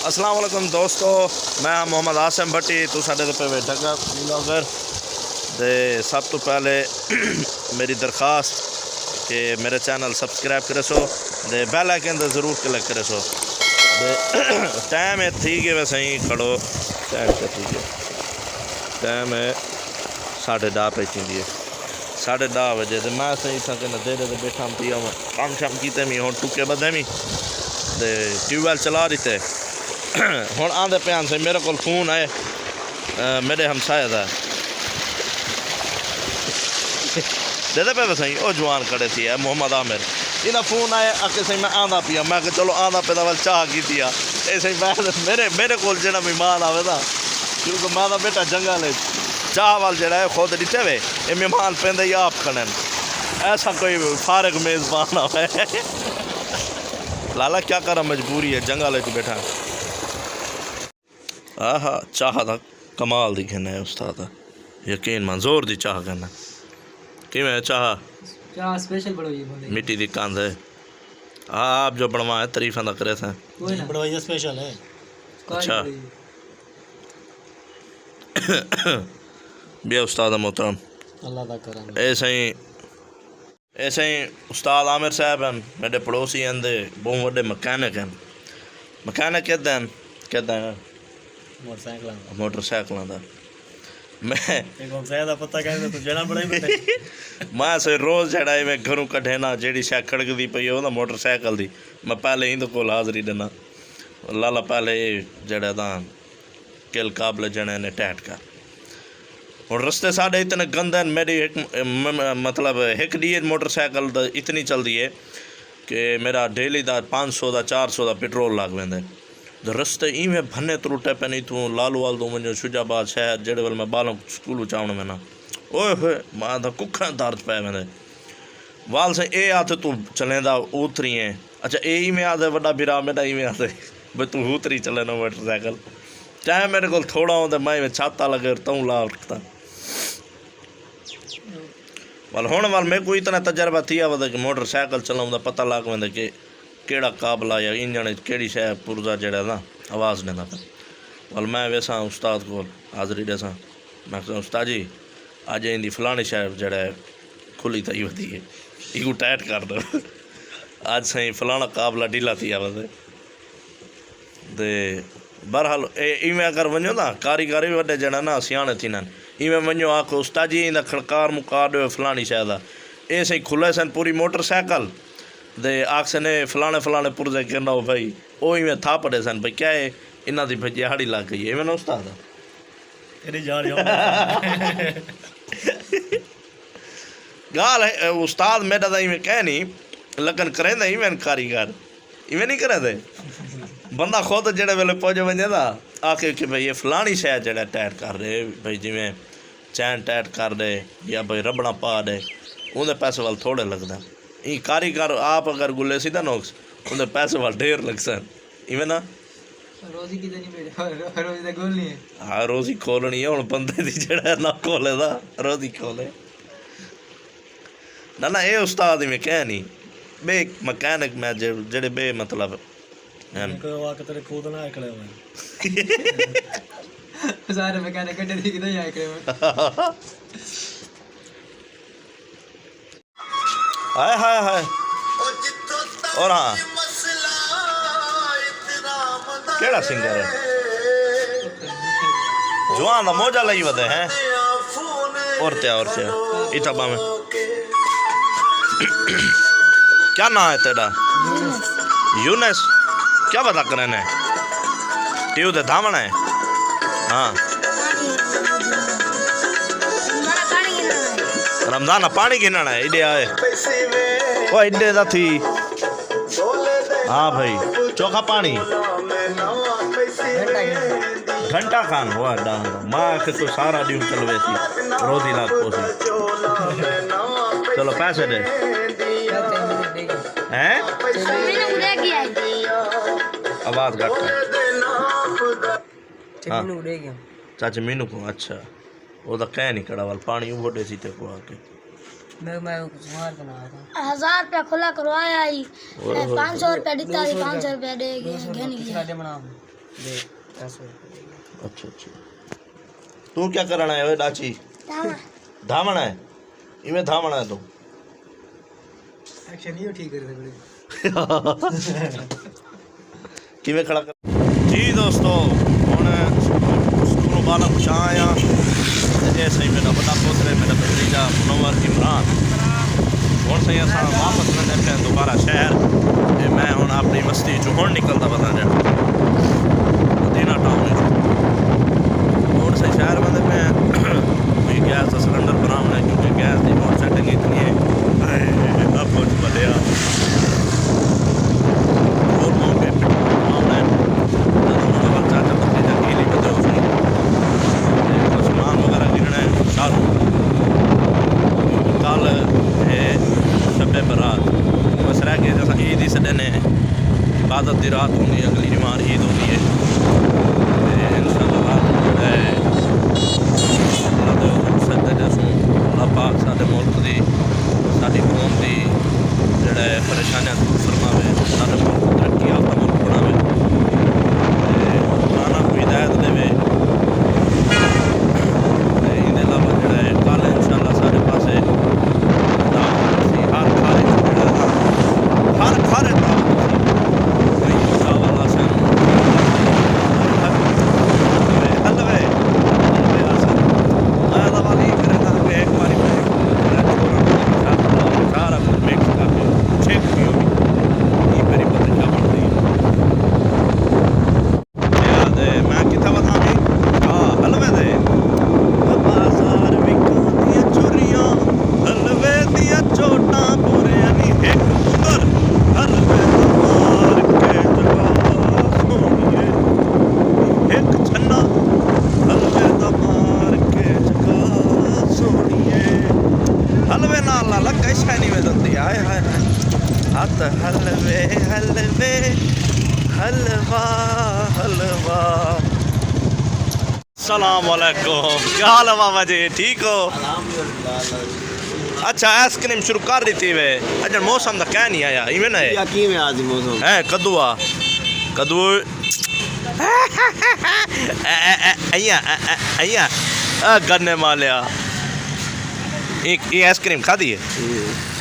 अस्सलाम वालेकुम दोस्तों, मैं मोहम्मद आसिम भट्टी तू साडे पे बैठा ब्लॉगर ते सब तो पहले मेरी दरखास्त कि मेरे चैनल सब्सक्राइब करे सो ते बेल आइकन ते ज़रूर क्लिक करे सो ते टाइम है ठीक है वैसे ही खड़ो टाइम ते ठीक है टाइम है 10:30 पे चींदी है 10:30 बजे तो मैं सही था कि देर बैठा पिया काम शाम कीते मी हुण टुके बदे मी ते ट्यूबवेल चला रही थे हुण आंदे पे से मेरे को फोन आए मेरे हमसाए का दे पे सही वो जवान खड़े थी है मोहम्मद आमिर इन्हें फोन आए आके सही मैं आंदा पिया मैं चलो आंदा पे वाल चाह की दिया ऐसे ही मेरे को जो मेहमान आवे ना क्योंकि मैं तो बेटा जंगल चाह वाल जरा है खुद दिखे वे ये मेहमान पेंदे ही आप खड़न ऐसा कोई फारग मेज़बान आवे लाला क्या करा मजबूरी है जंगल बैठा आहा चाह था कमाल दी कहना है उस्ताद यकीन मंजूर दी चाह कहना कि मैं चाह स्पेशल बनवाई मिट्टी दी कंध है आप जो बनवाए तारीफा ना करे थे बनवाई स्पेशल है अच्छा बिया उस्ताद मोहतरम अल्लाह दा करम ऐसे ही उस्ताद आमिर साहब हैं मेरे पड़ोसी हैं बहुत बड़े मकैनिक हैं मकैनिक कहते हैं मोटरसाइकिल का मैं से रोज़ जड़ा मैं घरों कढ़े ना जी शै खड़कती पई हो मोटरसाइकिल की मैं पहले इंद को हाज़री देना लाला पहले जड़ा किल काबले जने ने टैट कर और रस्ते साढ़े इतने गंदे मेरी मतलब एक डी मोटरसाइकिल इतनी चलती है कि मेरा डेली का 500 का 400 का पेट्रोल लग वेंदे तो रस्ते इवें भन्ने त्रुटे पे नहीं तू लालू वाल तू मुझे शुजाबाद शहर जेड़े वेल मैं बालों स्कूल चावण में ना ओए होए मां दा कुखा दर्द पे वेंदे वाल से ए आते तू चलेंदा उतरी है अच्छा ए ही में आते बड़ा बिरा मेरा ही में आते भाई तू उतरी चले ना मोटरसाइकिल चाहे मेरे को थोड़ा होता मैं छाता लगे तू ला रखता वाल हुण वाल मेरे को इतना तजर्बा थी वह कि मोटरसाइकिल चलाऊंदा पता लग वेंदा कि केड़ा काबला या इंजन केड़ी शै पुरजा जड़ा ना आवाज़ देना पे वाल मैं वैसा उस्ताद को हाज़री देसा मैं उस्ताद जी अज इंदी फलानी शै जड़ा खुली थी वधी है इको टाइट कर दो अज सही फलाना काबला ढीला थी वधे ते बहरहाल इवें अगर वञो ना कारीगर भी वॾे जड़ा ना सियाणे थींदा आहिनि इवें वञो आखो उस्ताद जी इंदा खड़कार मुका ॾियो फलानी शै दा ए सही खुले सन पूरी मोटरसाइकिल दे आखसे ने फलाने पुरजे कहना हो भाई ओ इवें था पड़े सन भाई क्या है इन्हों की भाई दिहाड़ी लग गई है इवें ना उस्ताद गाल है उस्ताद मेरा तो इवें कह नहीं लगन करें इवें कारीगर इवें नहीं करे बंदा खुद जेड़े वेले पहुंचे वजे ना आके कि भाई ये फलानी शै जड़ा टाइट कर रहे भाई जिमें चैन टाइट कर दे या भाई रबड़ा पा दे उनके पैसे वाल थोड़े लगता ये कारीगर आप अगर गुले सीधा नोक्स उनके पैसे वाल ढेर लग सन इवें ना रोजी की रोजी दा गोल नहीं है हाँ रोजी खोलनी है हुण बंदे दी जेड़ा ना खोले दा रोजी खोले ना ये उस्ताद में कह नहीं बे मकैनिक में जेड़े बे मतलब तेरे खुद ना आकड़े हुए सारे मैकेनिक कटे थी किधर आकड़े हुए हाय हाय हाय और हाँ केड़ा सिंगर है जवान दा मौजा लाई वदे हैं और त्या इताबा में क्या नाम है तेरा यूनस क्या बता करन है ट्यू दे धामण है हाँ रमजान पानी गिनना है इडे आए वो इडे दा थी हाँ भाई चोखा पानी घंटा खान हुआ डांग माँ के तो सारा ड्यू चलवे थी रोजी लाख पोसी चलो पैसे दे हैं आवाज घट हाँ चाचा मीनू को अच्छा वो तो कह नहीं कड़ा वाल पानी उबड़े सी ते को आके मैं कुछ मार बना था 1000 रुपया खुला करवाया ही 500 रुपया दिता 500 रुपया दे गए अच्छा अच्छा तू क्या करना है वे डाची धावना है इवें धावना है तू एक्शन ही ठीक कर दे किवें खड़ा कर जी दोस्तों हुण स्कूलों बाला कुछ आया ये सही मेरा बड़ा पुत्र है मेरा भतीजा मुनव्वर इमरान हुण सही असां वापस वञे पिया दोबारा शहर ते मैं हुण अपनी मस्ती चो हुण निकलदा वञा ॼण मदीना टाउन हुण सही शहर वञे पिया कोई गैस का सिलेंडर बनाना है क्योंकि गैस की मोट सेटिंग इतनी है अब कुछ बढ़िया और महंगे पेट्रोल है चाचा भतीजा की ली बदलो सामान वगैरह गिरना है सारू कल शब बरात बस रह गए जैसा ईद ही सडे ने इबादत की रात होनी है अगली जुमार ईद होनी है अल्लाह पाक साडे मुल्क की साडी कौम की जड़ा परेशानियां दूर फरमावे साडे मुल्क को तरक्की याफ्ता मुल्क बनावे पुराना को हिदायत देवे इहदे अलावा जड़ा कल इंशाअल्लाह साडे पासे हर खारे हलवे हलवे हलवा हलवा सलाम वालेकुम क्या हाल है बाबा जी ठीक हो अच्छा आइसक्रीम शुरू कर दी थी वे अजन मौसम का कह नहीं आया इवें ना है की में आज मौसम है कद्दूआ कद्दू अय्या अय्या गन्ने मालिया एक ये आइसक्रीम खादी है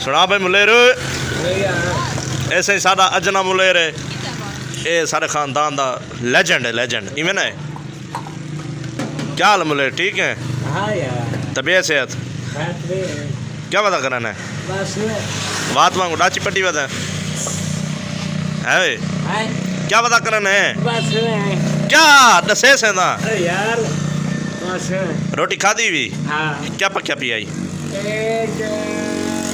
सुना भाई मुलेर ऐसे ही साडा अजना मुलेर है ये सारे खानदान का लेजेंड है लेजेंड इवें ना है क्या हाल मुलेर ठीक है हाँ यार तबीयत सेहत क्या पता कराना है बस बात मांगो डाची पट्टी बता है वे क्या पता कराना है बस क्या दसे से ना अरे यार बस रोटी खादी भी हाँ क्या पक्या पी आई एक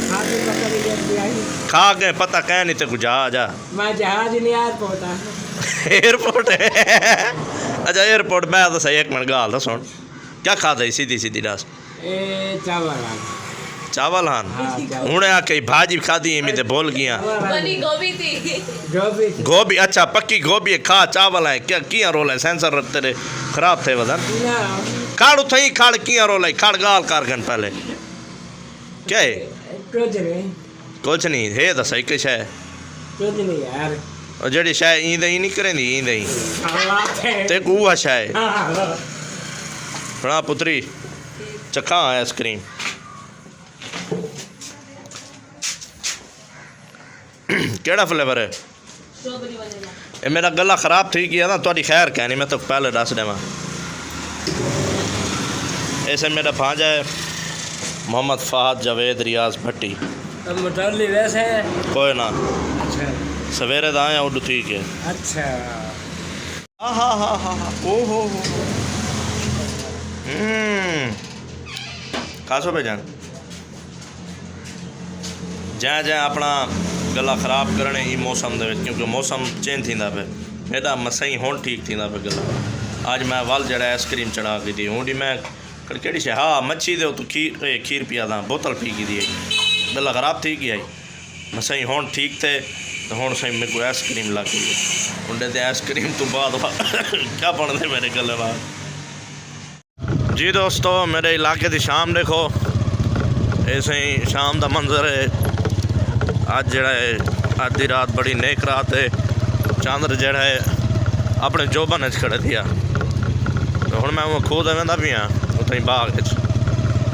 खादी पकड़ी जल्दी आई खा के पता कह नहीं ते कुछ आ जा मैं जहाज नहीं यार पहुंचा एयरपोर्ट है अच्छा एयरपोर्ट मैं तो सही एक मिनट गाल तो सुन क्या खाता सीधी सीधी दस ए चावल चावल हान हूँ आके भाजी खादी मैं तो भूल गया बनी गोभी थी गोभी गोभी अच्छा पक्की गोभी खा चावल है क्या किया रोल है सेंसर तेरे खराब थे वजन खाड़ उठई खाड़ किया रोल है खाड़ गाल कर गन पहले क्या है कुछ नहीं कुछ नहीं है तो सही कुछ है कुछ नहीं यार और जड़ी शाय ईंद ही नहीं करेंदी ईंद ही हालात है ते कुआ शाय हाँ बड़ा पुत्री चखा आइसक्रीम केड़ा फ्लेवर है स्ट्रॉबेरी वनीला ये मेरा गला खराब थी गया ना थोड़ी खैर कहनी मैं तो पहले दस देवा ऐसे मेरा भांजा है मोहम्मद फहद जावेद रियाज भट्टी अब मुटल्ली वैसे है कोई ना अच्छा सवेरे दा आया उड ठीक है अच्छा हाँ ओहो खासो पे जान जै जै अपना गला खराब करने ही मौसम दे क्योंकि मौसम चेंज थींदा पे मेरा मसई हुण ठीक थींदा पे गला आज मैं वल जड़ा आइसक्रीम चढ़ा की थी हूँ मैं कड़ी शे हाँ मच्छी दे तू खीर पिया था बोतल पी की दी गला खराब थी गई मैं सही हुण ठीक थे तो हुण सही मेरे को आइसक्रीम लग गई उन्हें तो आइसक्रीम तो बाद क्या बनते मेरे गले बाद जी दोस्तों मेरे इलाके की शाम देखो ऐसे ही शाम का मंजर है अज जड़ा है अज की रात बड़ी नेक रात है ਚਾਂਦਰ ਜਿਹੜਾ ਹੈ ਆਪਣੇ ਜੋਬਨ 'ਚ ਖੜਾ ਦਿਆ ਤੇ ਹੁਣ ਮੈਂ ਉਹ ਖੁਦ ਆਉਂਦਾ ਪਿਆ ਉੱਥੇ ਬਾਗ ਵਿੱਚ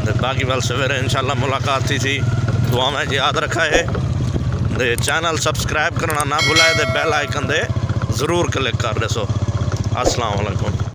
ਤੇ ਬਾਕੀ ਵੱਲ ਸਵੇਰੇ ਇਨਸ਼ਾਅੱਲਾ ਮੁਲਾਕਾਤ ਸੀ ਦੁਆਵਾਂ ਯਾਦ ਰੱਖਾ ਹੈ ਤੇ ਚੈਨਲ ਸਬਸਕ੍ਰਾइब करना ना भुलाए ते बेल आइकन दे ज़रूर क्लिक कर दसो। अस्सलाम वालेकुम।